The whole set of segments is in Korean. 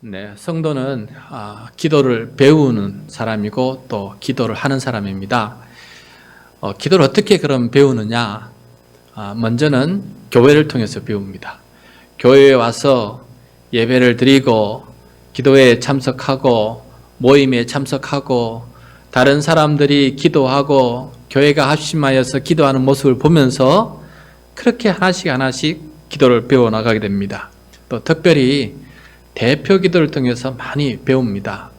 네, 성도는 기도를 배우는 사람이고 또 기도를 하는 사람입니다. 기도를 어떻게 그럼 배우느냐? 먼저는 교회를 통해서 배웁니다. 교회에 와서 예배를 드리고 기도에 참석하고 모임에 참석하고 다른 사람들이 기도하고 교회가 합심하여서 기도하는 모습을 보면서 그렇게 하나씩 기도를 배워나가게 됩니다. 또 특별히 대표 기도를 통해서 많이 배웁니다.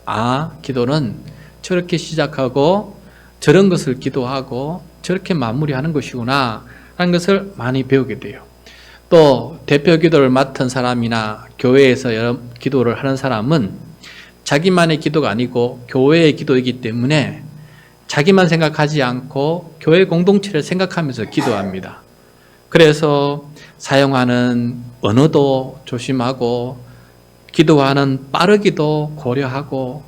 기도는 저렇게 시작하고 저런 것을 기도하고 저렇게 마무리하는 것이구나 하는 것을 많이 배우게 돼요. 또 대표 기도를 맡은 사람이나 교회에서 여러 기도를 하는 사람은 자기만의 기도가 아니고 교회의 기도이기 때문에 자기만 생각하지 않고 교회 공동체를 생각하면서 기도합니다. 그래서 사용하는 언어도 조심하고 기도하는 빠르기도 고려하고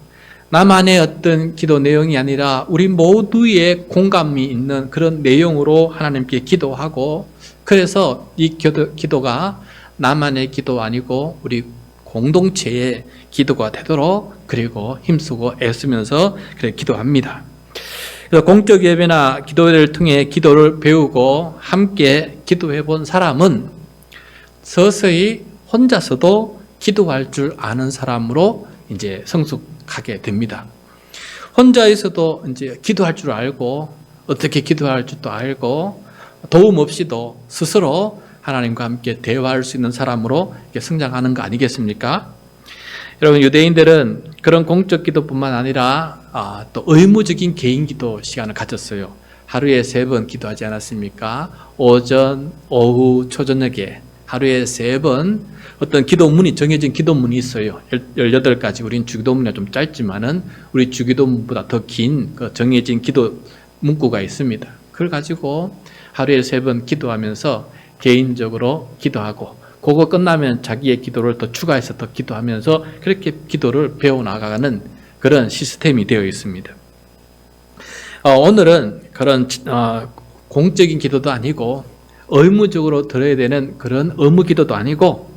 나만의 어떤 기도 내용이 아니라 우리 모두의 공감이 있는 그런 내용으로 하나님께 기도하고 그래서 이 기도가 나만의 기도 아니고 우리 공동체의 기도가 되도록 그리고 힘쓰고 애쓰면서 그렇게 기도합니다. 그래서 공적 예배나 기도회를 통해 기도를 배우고 함께 기도해 본 사람은 서서히 혼자서도 기도할 줄 아는 사람으로 이제 성숙하게 됩니다. 혼자 있어도 이제 기도할 줄 알고 어떻게 기도할 줄도 알고 도움 없이도 스스로 하나님과 함께 대화할 수 있는 사람으로 성장하는 거 아니겠습니까? 여러분, 유대인들은 그런 공적 기도뿐만 아니라 또 의무적인 개인 기도 시간을 가졌어요. 하루에 3번 기도하지 않았습니까? 오전, 오후, 초저녁에 하루에 3번 어떤 기도문이 정해진 기도문이 있어요. 18가지. 우린 주기도문이 좀 짧지만은 우리 주기도문보다 더 긴 그 정해진 기도 문구가 있습니다. 그걸 가지고 하루에 3번 기도하면서 개인적으로 기도하고 그거 끝나면 자기의 기도를 더 추가해서 더 기도하면서 그렇게 기도를 배워나가는 그런 시스템이 되어 있습니다. 오늘은 그런 공적인 기도도 아니고 의무적으로 들어야 되는 그런 의무 기도도 아니고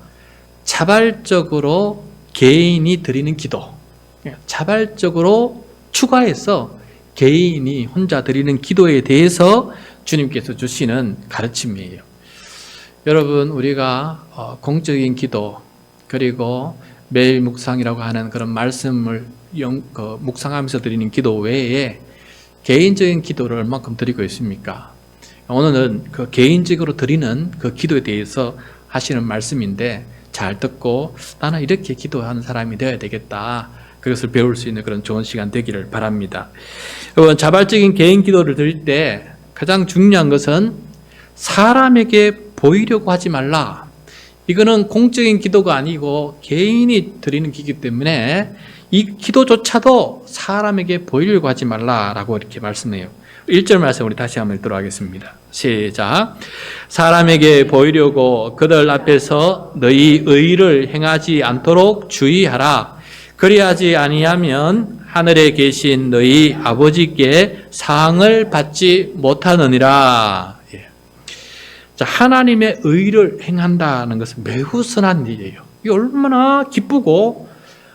자발적으로 개인이 드리는 기도, 자발적으로 추가해서 개인이 혼자 드리는 기도에 대해서 주님께서 주시는 가르침이에요. 여러분, 우리가 공적인 기도 그리고 매일 묵상이라고 하는 그런 말씀을 묵상하면서 드리는 기도 외에 개인적인 기도를 얼마큼 드리고 있습니까? 오늘은 그 개인적으로 드리는 그 기도에 대해서 하시는 말씀인데 잘 듣고 나는 이렇게 기도하는 사람이 되어야 되겠다. 그것을 배울 수 있는 그런 좋은 시간 되기를 바랍니다. 여러분, 자발적인 개인 기도를 드릴 때 가장 중요한 것은 사람에게 보이려고 하지 말라. 이거는 공적인 기도가 아니고 개인이 드리는 기도이기 때문에 이 기도조차도 사람에게 보이려고 하지 말라라고 이렇게 말씀해요. 1절 말씀 우리 다시 한번 읽도록 하겠습니다. 시작. 사람에게 보이려고 그들 앞에서 너희 의를 행하지 않도록 주의하라. 그리하지 아니하면 하늘에 계신 너희 아버지께 상을 받지 못하느니라. 자, 하나님의 의를 행한다는 것은 매우 선한 일이에요. 이게 얼마나 기쁘고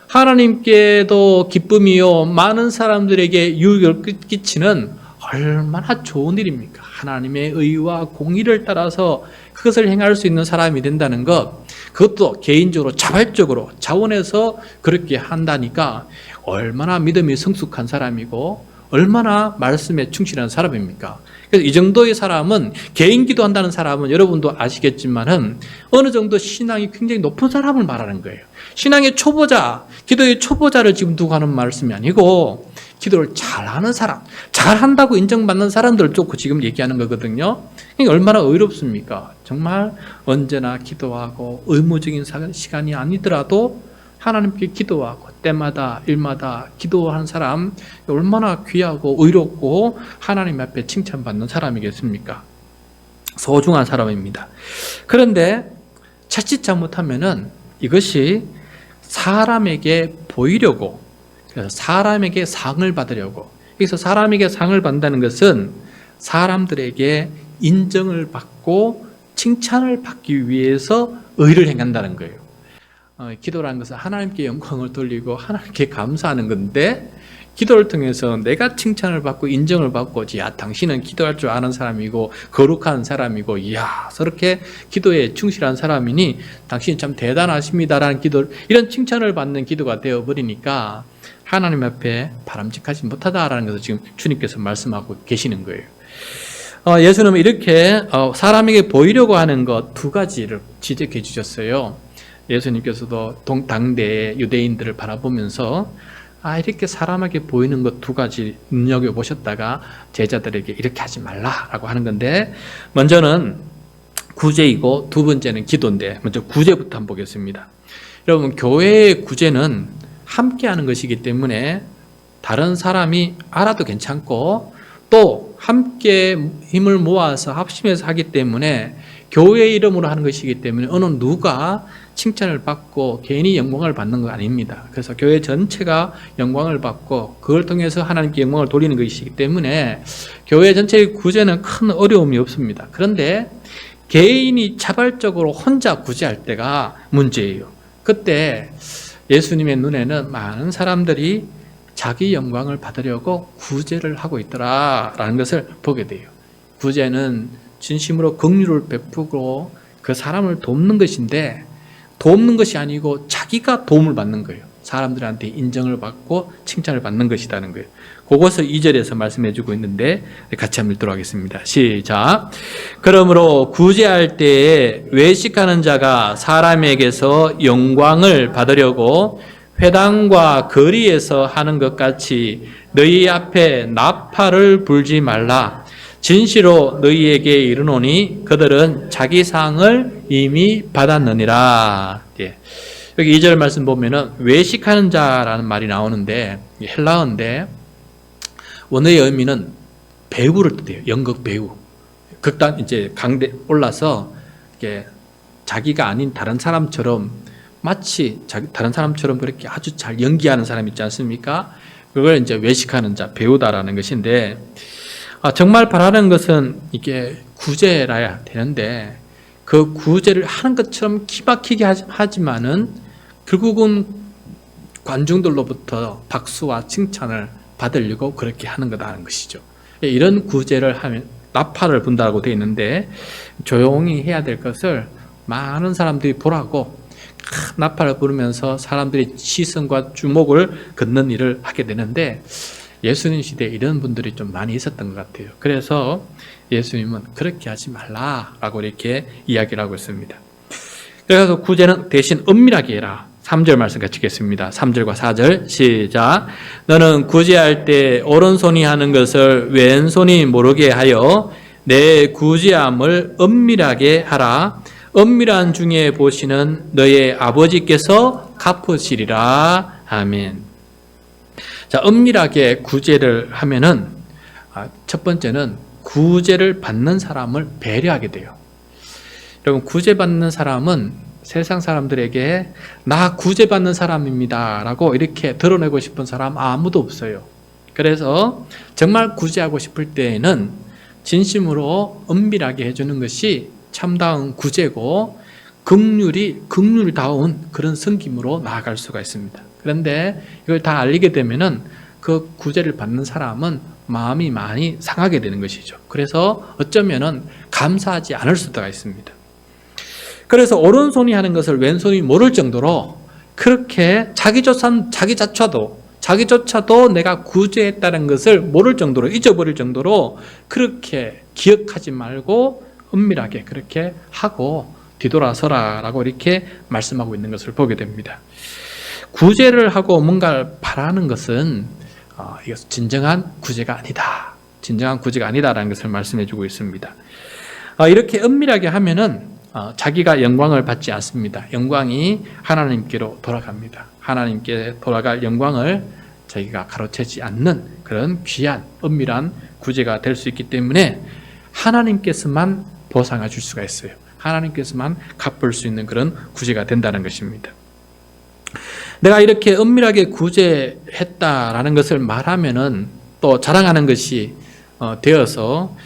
하나님께도 기쁨이요 많은 사람들에게 유익을 끼치는 얼마나 좋은 일입니까? 하나님의 의와 공의를 따라서 그것을 행할 수 있는 사람이 된다는 것, 그것도 개인적으로 자발적으로 자원해서 그렇게 한다니까 얼마나 믿음이 성숙한 사람이고 얼마나 말씀에 충실한 사람입니까? 그래서 이 정도의 사람은 개인 기도한다는 사람은 여러분도 아시겠지만은 어느 정도 신앙이 굉장히 높은 사람을 말하는 거예요. 신앙의 초보자, 기도의 초보자를 지금 두고 하는 말씀이 아니고 기도를 잘하는 사람, 잘한다고 인정받는 사람들을 쫓고 지금 얘기하는 거거든요. 그러니까 얼마나 의롭습니까? 정말 언제나 기도하고 의무적인 시간이 아니더라도 하나님께 기도하고 때마다 일마다 기도하는 사람 얼마나 귀하고 의롭고 하나님 앞에 칭찬받는 사람이겠습니까? 소중한 사람입니다. 그런데 자칫 잘못하면은 이것이 사람에게 보이려고, 사람에게 상을 받으려고, 여기서 사람에게 상을 받는다는 것은 사람들에게 인정을 받고 칭찬을 받기 위해서 의를 행한다는 거예요. 기도라는 것은 하나님께 영광을 돌리고 하나님께 감사하는 건데, 기도를 통해서 내가 칭찬을 받고 인정을 받고, 야, 당신은 기도할 줄 아는 사람이고 거룩한 사람이고, 이야, 저렇게 기도에 충실한 사람이니 당신이 참 대단하십니다라는 기도, 이런 칭찬을 받는 기도가 되어버리니까 하나님 앞에 바람직하지 못하다라는 것을 지금 주님께서 말씀하고 계시는 거예요. 예수님은 이렇게 사람에게 보이려고 하는 것 두 가지를 지적해 주셨어요. 예수님께서도 당대의 유대인들을 바라보면서 이렇게 사람에게 보이는 것 두 가지 눈여겨보셨다가 제자들에게 이렇게 하지 말라라고 하는 건데, 먼저는 구제이고 두 번째는 기도인데, 먼저 구제부터 한번 보겠습니다. 여러분, 교회의 구제는 함께하는 것이기 때문에 다른 사람이 알아도 괜찮고, 또 함께 힘을 모아서 합심해서 하기 때문에 교회의 이름으로 하는 것이기 때문에 어느 누가 칭찬을 받고 개인이 영광을 받는 거 아닙니다. 그래서 교회 전체가 영광을 받고 그걸 통해서 하나님께 영광을 돌리는 것이기 때문에 교회 전체의 구제는 큰 어려움이 없습니다. 그런데 개인이 자발적으로 혼자 구제할 때가 문제예요. 그때 예수님의 눈에는 많은 사람들이 자기 영광을 받으려고 구제를 하고 있더라라는 것을 보게 돼요. 구제는 진심으로 긍휼을 베푸고 그 사람을 돕는 것인데, 돕는 것이 아니고 자기가 도움을 받는 거예요. 사람들한테 인정을 받고 칭찬을 받는 것이라는 거예요. 그것을 2절에서 말씀해 주고 있는데 같이 한번 읽도록 하겠습니다. 시작. 그러므로 구제할 때에 외식하는 자가 사람에게서 영광을 받으려고 회당과 거리에서 하는 것 같이 너희 앞에 나팔을 불지 말라. 진시로 너희에게 이르노니 그들은 자기 상을 이미 받았느니라. 예. 여기 2절 말씀 보면은 외식하는 자라는 말이 나오는데, 헬라어인데 원어의 의미는 배우를 뜻해요. 연극 배우. 극단 이제 강대 올라서 이게 자기가 아닌 다른 사람처럼, 마치 다른 사람처럼 그렇게 아주 잘 연기하는 사람 있지 않습니까? 그걸 이제 외식하는 자, 배우다라는 것인데, 정말 바라는 것은 이게 구제라야 되는데, 그 구제를 하는 것처럼 기막히게 하지만은 결국은 관중들로부터 박수와 칭찬을 받으려고 그렇게 하는 거다라는 것이죠. 이런 구제를 하면 나팔을 분다고 되어 있는데, 조용히 해야 될 것을 많은 사람들이 보라고 나팔을 부르면서 사람들이 시선과 주목을 걷는 일을 하게 되는데, 예수님 시대에 이런 분들이 좀 많이 있었던 것 같아요. 그래서 예수님은 그렇게 하지 말라라고 이렇게 이야기를 하고 있습니다. 그래서 구제는 대신 은밀하게 해라. 3절 말씀 같이 읽겠습니다. 3절과 4절 시작. 너는 구제할 때 오른손이 하는 것을 왼손이 모르게 하여 내 구제함을 은밀하게 하라. 은밀한 중에 보시는 너의 아버지께서 갚으시리라. 아멘. 자, 은밀하게 구제를 하면은 첫 번째는 구제를 받는 사람을 배려하게 돼요. 여러분, 구제받는 사람은 세상 사람들에게 나 구제받는 사람입니다 라고 이렇게 드러내고 싶은 사람 아무도 없어요. 그래서 정말 구제하고 싶을 때에는 진심으로 은밀하게 해주는 것이 참다운 구제고 긍휼다운 그런 섬김으로 나아갈 수가 있습니다. 그런데 이걸 다 알리게 되면은 그 구제를 받는 사람은 마음이 많이 상하게 되는 것이죠. 그래서 어쩌면은 감사하지 않을 수가 있습니다. 그래서 오른손이 하는 것을 왼손이 모를 정도로 그렇게 자기조차도 내가 구제했다는 것을 모를 정도로, 잊어버릴 정도로 그렇게 기억하지 말고 은밀하게 그렇게 하고 뒤돌아서라라고 이렇게 말씀하고 있는 것을 보게 됩니다. 구제를 하고 뭔가를 바라는 것은 이것은 진정한 구제가 아니다. 진정한 구제가 아니다라는 것을 말씀해 주고 있습니다. 이렇게 은밀하게 하면은 자기가 영광을 받지 않습니다. 영광이 하나님께로 돌아갑니다. 하나님께 돌아갈 영광을 자기가 가로채지 않는 그런 귀한 은밀한 구제가 될 수 있기 때문에 하나님께서만 보상해 줄 수가 있어요. 하나님께서만 갚을 수 있는 그런 구제가 된다는 것입니다. 내가 이렇게 은밀하게 구제했다라는 것을 말하면은 또 자랑하는 것이 되어서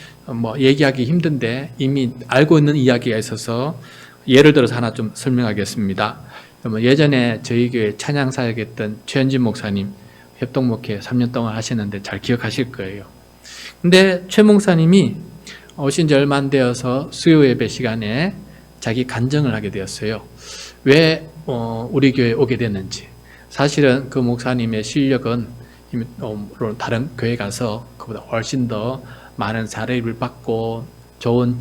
얘기하기 힘든데 이미 알고 있는 이야기가 있어서 예를 들어서 하나 좀 설명하겠습니다. 예전에 저희 교회 찬양사역했던 최현진 목사님 협동목회 3년 동안 하셨는데 잘 기억하실 거예요. 근데 최 목사님이 오신 지 얼마 안 되어서 수요 예배 시간에 자기 간증을 하게 되었어요. 왜 우리 교회에 오게 됐는지. 사실은 그 목사님의 실력은 다른 교회 가서 그보다 훨씬 더 많은 사례를 받고 좋은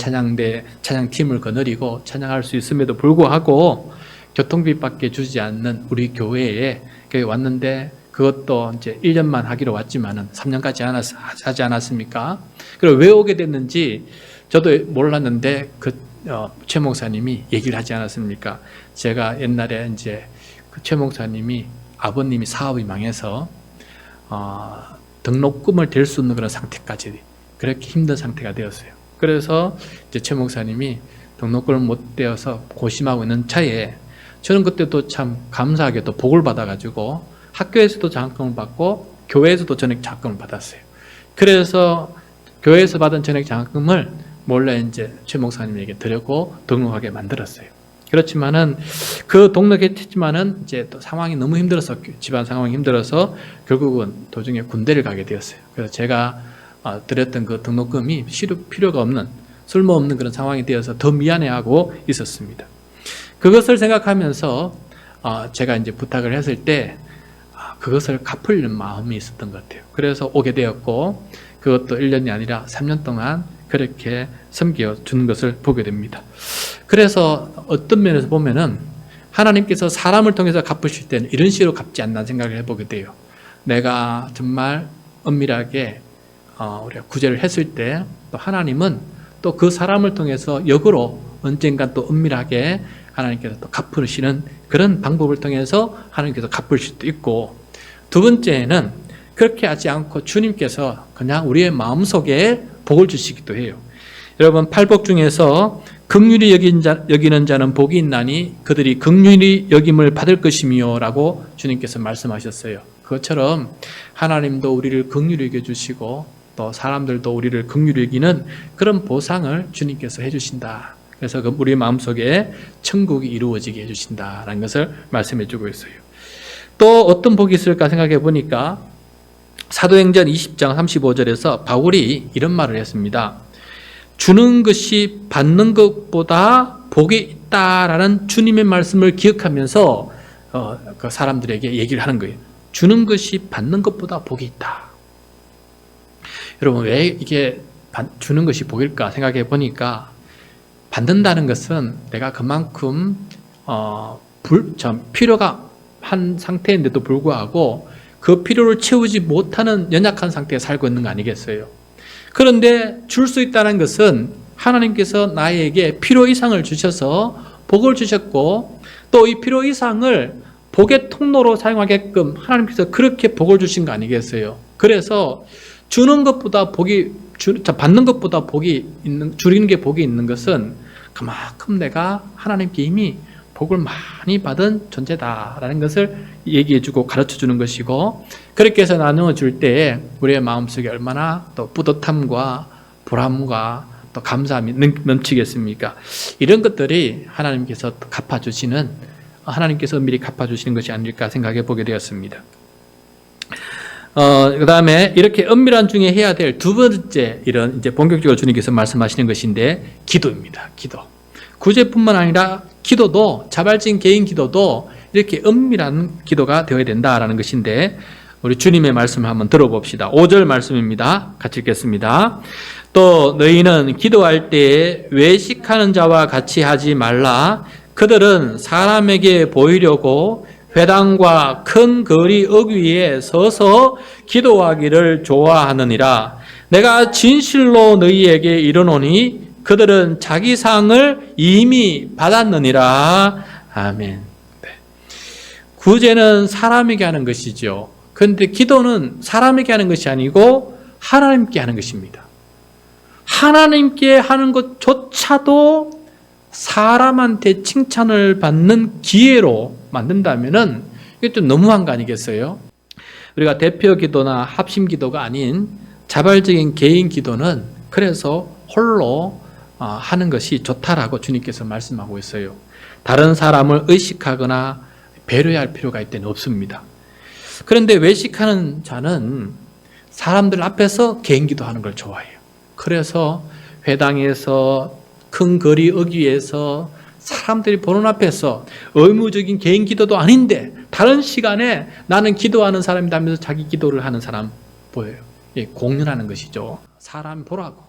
찬양팀을 거느리고 찬양할 수 있음에도 불구하고 교통비밖에 주지 않는 우리 교회에 왔는데, 그것도 이제 1년만 하기로 왔지만은 3년까지 하지 않았습니까? 그리고 왜 오게 됐는지 저도 몰랐는데 최 목사님이 얘기를 하지 않았습니까? 제가 옛날에 이제 최 목사님이 아버님이 사업이 망해서 등록금을 댈 수 없는 그런 상태까지, 그렇게 힘든 상태가 되었어요. 그래서 이제 최 목사님이 등록금을 못 떼어서 고심하고 있는 차에, 저는 그때도 참 감사하게 또 복을 받아가지고 학교에서도 장학금을 받고 교회에서도 전액 장학금을 받았어요. 그래서 교회에서 받은 전액 장학금을 몰래 이제 최 목사님에게 드렸고 등록하게 만들었어요. 그렇지만은 등록했지만은 이제 또 상황이 너무 힘들어서, 집안 상황이 힘들어서 결국은 도중에 군대를 가게 되었어요. 그래서 제가 드렸던 그 등록금이 필요가 없는, 쓸모없는 그런 상황이 되어서 더 미안해하고 있었습니다. 그것을 생각하면서 제가 이제 부탁을 했을 때 그것을 갚으려는 마음이 있었던 것 같아요. 그래서 오게 되었고, 그것도 1년이 아니라 3년 동안 그렇게 섬겨주는 것을 보게 됩니다. 그래서 어떤 면에서 보면은 하나님께서 사람을 통해서 갚으실 때는 이런 식으로 갚지 않나 생각을 해보게 돼요. 내가 정말 엄밀하게 우리가 구제를 했을 때, 또 하나님은 또 그 사람을 통해서 역으로 언젠가 또 엄밀하게 하나님께서 또 갚으시는 그런 방법을 통해서 하나님께서 갚을 수도 있고, 두 번째는 그렇게 하지 않고 주님께서 그냥 우리의 마음속에 복을 주시기도 해요. 여러분, 팔복 중에서 긍휼히 여기는 자는 복이 있나니 그들이 긍휼히 여김을 받을 것이며 라고 주님께서 말씀하셨어요. 그것처럼 하나님도 우리를 긍휼히 여겨주시고 또 사람들도 우리를 긍휼히 여기는 그런 보상을 주님께서 해주신다. 그래서 우리 마음속에 천국이 이루어지게 해주신다라는 것을 말씀해 주고 있어요. 또 어떤 복이 있을까 생각해 보니까 사도행전 20장 35절에서 바울이 이런 말을 했습니다. 주는 것이 받는 것보다 복이 있다라는 주님의 말씀을 기억하면서 그 사람들에게 얘기를 하는 거예요. 주는 것이 받는 것보다 복이 있다. 여러분, 왜 이게 주는 것이 복일까 생각해 보니까, 받는다는 것은 내가 그만큼 필요가 한 상태인데도 불구하고 그 필요를 채우지 못하는 연약한 상태에 살고 있는 거 아니겠어요? 그런데 줄 수 있다는 것은 하나님께서 나에게 필요 이상을 주셔서 복을 주셨고, 또 이 필요 이상을 복의 통로로 사용하게끔 하나님께서 그렇게 복을 주신 거 아니겠어요? 그래서 주는 것보다 받는 것보다 줄이는 게 복이 있는 것은 그만큼 내가 하나님께 이미 복을 많이 받은 존재다라는 것을 얘기해주고 가르쳐주는 것이고, 그렇게 해서 나누어 줄 때에 우리의 마음속에 얼마나 또 뿌듯함과 보람과 또 감사함이 넘치겠습니까? 이런 것들이 하나님께서 미리 갚아주시는 것이 아닐까 생각해 보게 되었습니다. 그 다음에 이렇게 은밀한 중에 해야 될 두 번째, 이런 이제 본격적으로 주님께서 말씀하시는 것인데, 기도입니다. 기도. 구제뿐만 아니라 기도도, 자발적인 개인 기도도 이렇게 은밀한 기도가 되어야 된다라는 것인데, 우리 주님의 말씀을 한번 들어봅시다. 5절 말씀입니다. 같이 읽겠습니다. 또 너희는 기도할 때에 외식하는 자와 같이 하지 말라. 그들은 사람에게 보이려고 회당과 큰 거리 어귀에 서서 기도하기를 좋아하느니라. 내가 진실로 너희에게 이르노니 그들은 자기 상을 이미 받았느니라. 아멘. 네. 구제는 사람에게 하는 것이죠. 그런데 기도는 사람에게 하는 것이 아니고 하나님께 하는 것입니다. 하나님께 하는 것조차도 사람한테 칭찬을 받는 기회로 만든다면은 이게 좀 너무한 거 아니겠어요? 우리가 대표 기도나 합심 기도가 아닌 자발적인 개인 기도는 그래서 홀로 하는 것이 좋다라고 주님께서 말씀하고 있어요. 다른 사람을 의식하거나 배려해야 할 필요가 있다는 없습니다. 그런데 외식하는 자는 사람들 앞에서 개인 기도하는 걸 좋아해요. 그래서 회당에서 큰 거리 어귀에서 사람들이 보는 앞에서 의무적인 개인 기도도 아닌데 다른 시간에 나는 기도하는 사람이다 하면서 자기 기도를 하는 사람 보여요. 공연하는 것이죠. 사람 보라고,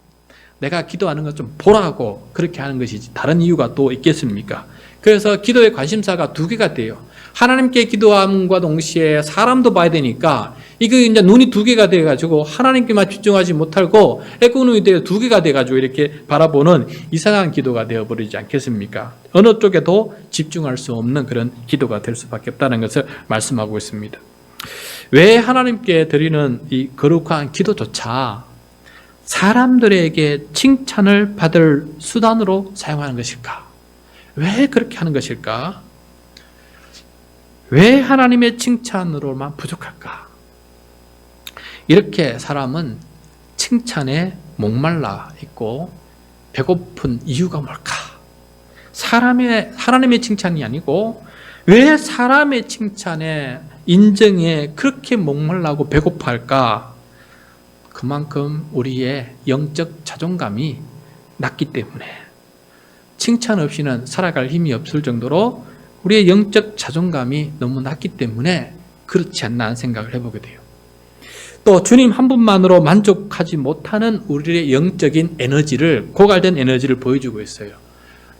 내가 기도하는 것 좀 보라고 그렇게 하는 것이지 다른 이유가 또 있겠습니까? 그래서 기도의 관심사가 두 개가 돼요. 하나님께 기도함과 동시에 사람도 봐야 되니까 이게 이제 눈이 두 개가 돼가지고 하나님께만 집중하지 못하고 애꾸눈이 되어 두 개가 돼가지고 이렇게 바라보는 이상한 기도가 되어버리지 않겠습니까? 어느 쪽에도 집중할 수 없는 그런 기도가 될 수밖에 없다는 것을 말씀하고 있습니다. 왜 하나님께 드리는 이 거룩한 기도조차 사람들에게 칭찬을 받을 수단으로 사용하는 것일까? 왜 그렇게 하는 것일까? 왜 하나님의 칭찬으로만 부족할까? 이렇게 사람은 칭찬에 목말라 있고 배고픈 이유가 뭘까? 하나님의 칭찬이 아니고 왜 사람의 칭찬에 인정에 그렇게 목말라고 배고파할까? 그만큼 우리의 영적 자존감이 낮기 때문에 칭찬 없이는 살아갈 힘이 없을 정도로 우리의 영적 자존감이 너무 낮기 때문에 그렇지 않나 하는 생각을 해보게 돼요. 또 주님 한 분만으로 만족하지 못하는 우리의 영적인 에너지를, 고갈된 에너지를 보여주고 있어요.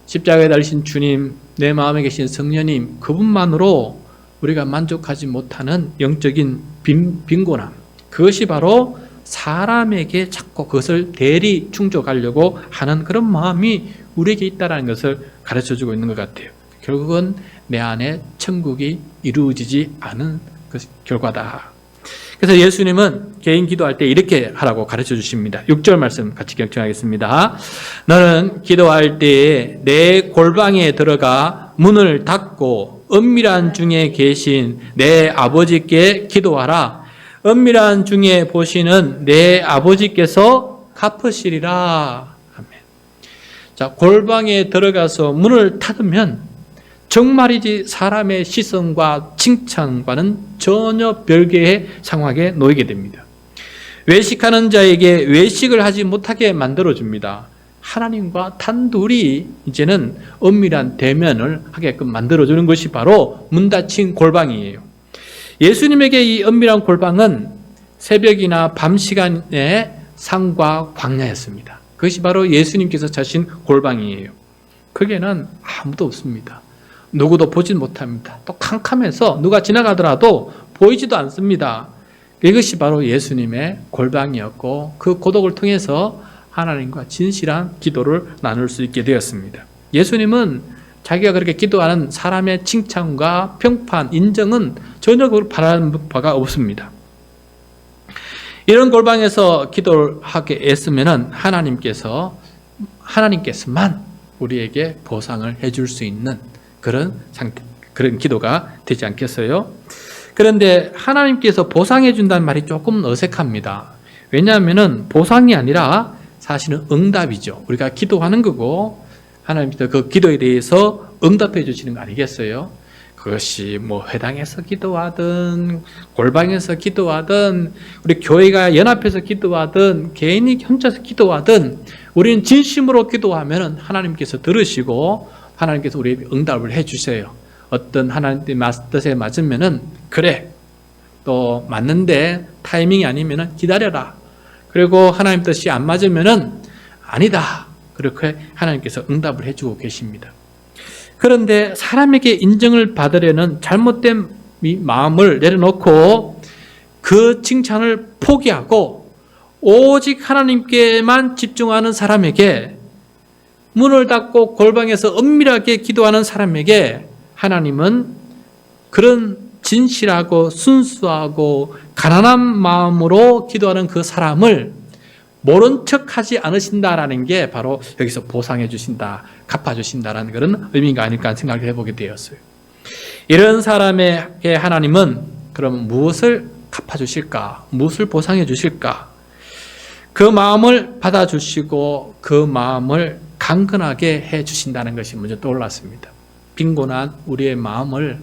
십자가에 달리신 주님, 내 마음에 계신 성령님, 그분만으로 우리가 만족하지 못하는 영적인 빈곤함, 그것이 바로 사람에게 자꾸 그것을 대리 충족하려고 하는 그런 마음이 우리에게 있다는 것을 가르쳐주고 있는 것 같아요. 결국은 내 안에 천국이 이루어지지 않은 그 결과다. 그래서 예수님은 개인 기도할 때 이렇게 하라고 가르쳐 주십니다. 6절 말씀 같이 경청하겠습니다. 너는 기도할 때에 내 골방에 들어가 문을 닫고 은밀한 중에 계신 내 아버지께 기도하라. 은밀한 중에 보시는 내 아버지께서 갚으시리라. 아멘. 자, 골방에 들어가서 문을 닫으면 정말이지 사람의 시선과 칭찬과는 전혀 별개의 상황에 놓이게 됩니다. 외식하는 자에게 외식을 하지 못하게 만들어줍니다. 하나님과 단둘이 이제는 은밀한 대면을 하게끔 만들어주는 것이 바로 문 닫힌 골방이에요. 예수님에게 이 은밀한 골방은 새벽이나 밤 시간의 산과 광야였습니다. 그것이 바로 예수님께서 자신 골방이에요. 거기에는 아무도 없습니다. 누구도 보지 못합니다. 또 캄캄해서 누가 지나가더라도 보이지도 않습니다. 이것이 바로 예수님의 골방이었고 그 고독을 통해서 하나님과 진실한 기도를 나눌 수 있게 되었습니다. 예수님은 자기가 그렇게 기도하는 사람의 칭찬과 평판, 인정은 전혀 그걸 바라는 바가 없습니다. 이런 골방에서 기도를 하게 애쓰면 하나님께서만 우리에게 보상을 해줄 수 있는 그런 기도가 되지 않겠어요? 그런데 하나님께서 보상해 준다는 말이 조금 어색합니다. 왜냐하면 보상이 아니라 사실은 응답이죠. 우리가 기도하는 거고 하나님께서 그 기도에 대해서 응답해 주시는 거 아니겠어요? 그것이 뭐 회당에서 기도하든 골방에서 기도하든 우리 교회가 연합해서 기도하든 개인이 혼자서 기도하든 우리는 진심으로 기도하면 하나님께서 들으시고 하나님께서 우리에게 응답을 해 주세요. 어떤 하나님의 뜻에 맞으면은 그래 또 맞는데 타이밍이 아니면은 기다려라. 그리고 하나님 뜻이 안 맞으면은 아니다. 그렇게 하나님께서 응답을 해주고 계십니다. 그런데 사람에게 인정을 받으려는 잘못된 마음을 내려놓고 그 칭찬을 포기하고 오직 하나님께만 집중하는 사람에게 문을 닫고 골방에서 은밀하게 기도하는 사람에게 하나님은 그런 진실하고 순수하고 가난한 마음으로 기도하는 그 사람을 모른 척하지 않으신다라는 게 바로 여기서 보상해 주신다, 갚아 주신다라는 그런 의미가 아닐까 하는 생각을 해보게 되었어요. 이런 사람에게 하나님은 그럼 무엇을 갚아 주실까? 무엇을 보상해 주실까? 그 마음을 받아 주시고 그 마음을 강건하게 해 주신다는 것이 먼저 떠올랐습니다. 빈곤한 우리의 마음을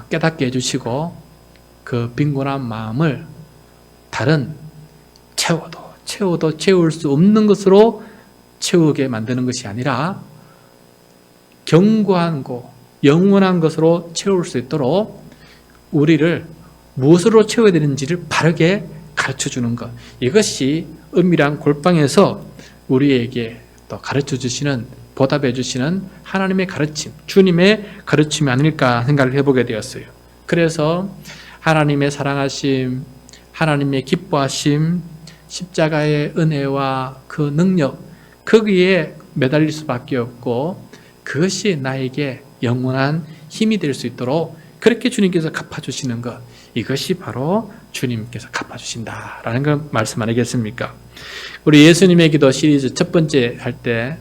깨닫게 해주시고 그 빈곤한 마음을 다른 채워도 채울 수 없는 것으로 채우게 만드는 것이 아니라 견고하고 영원한 것으로 채울 수 있도록 우리를 무엇으로 채워야 되는지를 바르게 가르쳐주는 것, 이것이 은밀한 골방에서 우리에게 또 가르쳐 주시는, 보답해 주시는 하나님의 가르침, 주님의 가르침이 아닐까 생각을 해보게 되었어요. 그래서 하나님의 사랑하심, 하나님의 기뻐하심, 십자가의 은혜와 그 능력, 거기에 매달릴 수밖에 없고 그것이 나에게 영원한 힘이 될 수 있도록 그렇게 주님께서 갚아주시는 것, 이것이 바로 주님께서 갚아주신다라는 걸 말씀 아니겠습니까? 우리 예수님의 기도 시리즈 첫 번째 할 때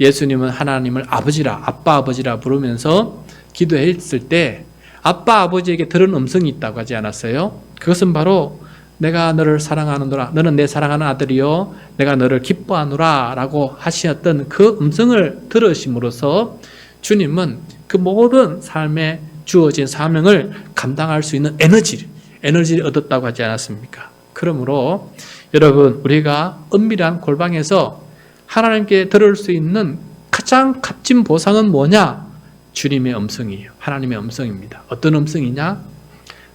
예수님은 하나님을 아버지라, 아빠 아버지라 부르면서 기도했을 때 아빠 아버지에게 들은 음성이 있다고 하지 않았어요? 그것은 바로 내가 너를 사랑하노라, 너는 내 사랑하는 아들이요 내가 너를 기뻐하노라 라고 하셨던 그 음성을 들으심으로써 주님은 그 모든 삶에 주어진 사명을 감당할 수 있는 에너지를 얻었다고 하지 않았습니까? 그러므로 여러분, 우리가 은밀한 골방에서 하나님께 들을 수 있는 가장 값진 보상은 뭐냐? 주님의 음성이에요. 하나님의 음성입니다. 어떤 음성이냐?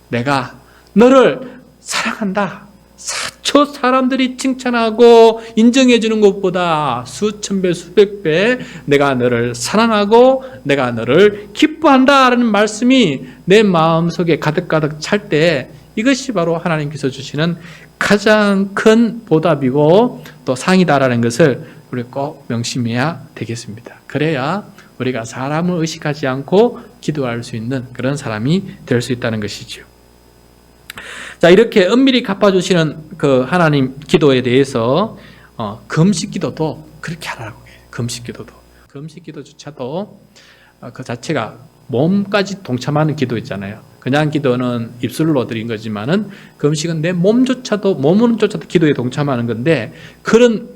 내가 너를 사랑한다. 사초 사람들이 칭찬하고 인정해 주는 것보다 수천 배, 수백 배 내가 너를 사랑하고 내가 너를 기뻐한다라는 말씀이 내 마음속에 가득가득 찰 때 이것이 바로 하나님께서 주시는 가장 큰 보답이고 또 상이다라는 것을 우리 꼭 명심해야 되겠습니다. 그래야 우리가 사람을 의식하지 않고 기도할 수 있는 그런 사람이 될 수 있다는 것이죠. 자, 이렇게 은밀히 갚아주시는 그 하나님 기도에 대해서 금식 기도도 그렇게 하라고 해요. 금식 기도조차도 그 자체가 몸까지 동참하는 기도 있잖아요. 그냥 기도는 입술로 드린 거지만은 금식은 내 몸조차도 기도에 동참하는 건데 그런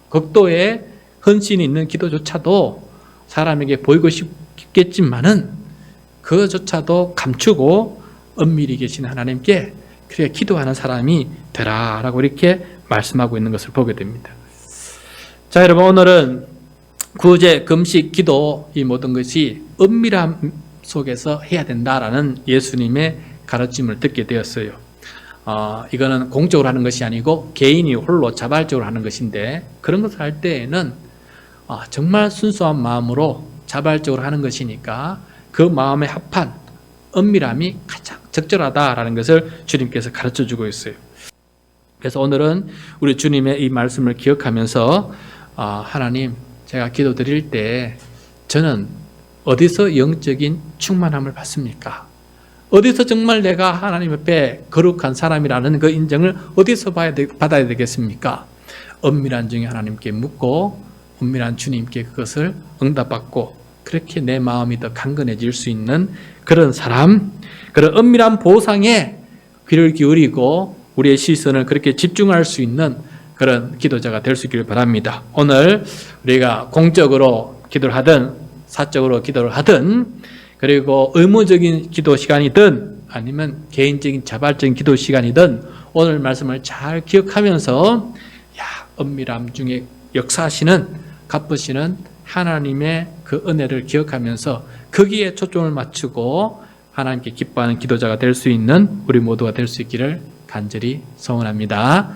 극도의 헌신이 있는 기도조차도 사람에게 보이고 싶겠지만은 그조차도 감추고 은밀히 계신 하나님께 그래 기도하는 사람이 되라라고 이렇게 말씀하고 있는 것을 보게 됩니다. 자, 여러분, 오늘은 구제, 금식, 기도 이 모든 것이 은밀함 속에서 해야 된다라는 예수님의 가르침을 듣게 되었어요. 이거는 공적으로 하는 것이 아니고 개인이 홀로 자발적으로 하는 것인데 그런 것을 할 때에는 정말 순수한 마음으로 자발적으로 하는 것이니까 그 마음에 합한 은밀함이 가장 적절하다라는 것을 주님께서 가르쳐주고 있어요. 그래서 오늘은 우리 주님의 이 말씀을 기억하면서 하나님, 제가 기도드릴 때 저는 어디서 영적인 충만함을 받습니까? 어디서 정말 내가 하나님 앞에 거룩한 사람이라는 그 인정을 어디서 받아야 되겠습니까? 은밀한 중에 하나님께 묻고 은밀한 주님께 그것을 응답받고 그렇게 내 마음이 더 강건해질 수 있는 그런 사람, 그런 은밀한 보상에 귀를 기울이고 우리의 시선을 그렇게 집중할 수 있는 그런 기도자가 될 수 있기를 바랍니다. 오늘 우리가 공적으로 기도를 하든 사적으로 기도를 하든 그리고 의무적인 기도 시간이든 아니면 개인적인 자발적인 기도 시간이든 오늘 말씀을 잘 기억하면서 은밀함 중에 역사하시는 갚으시는 하나님의 그 은혜를 기억하면서 거기에 초점을 맞추고 하나님께 기뻐하는 기도자가 될 수 있는 우리 모두가 될 수 있기를 간절히 소원합니다.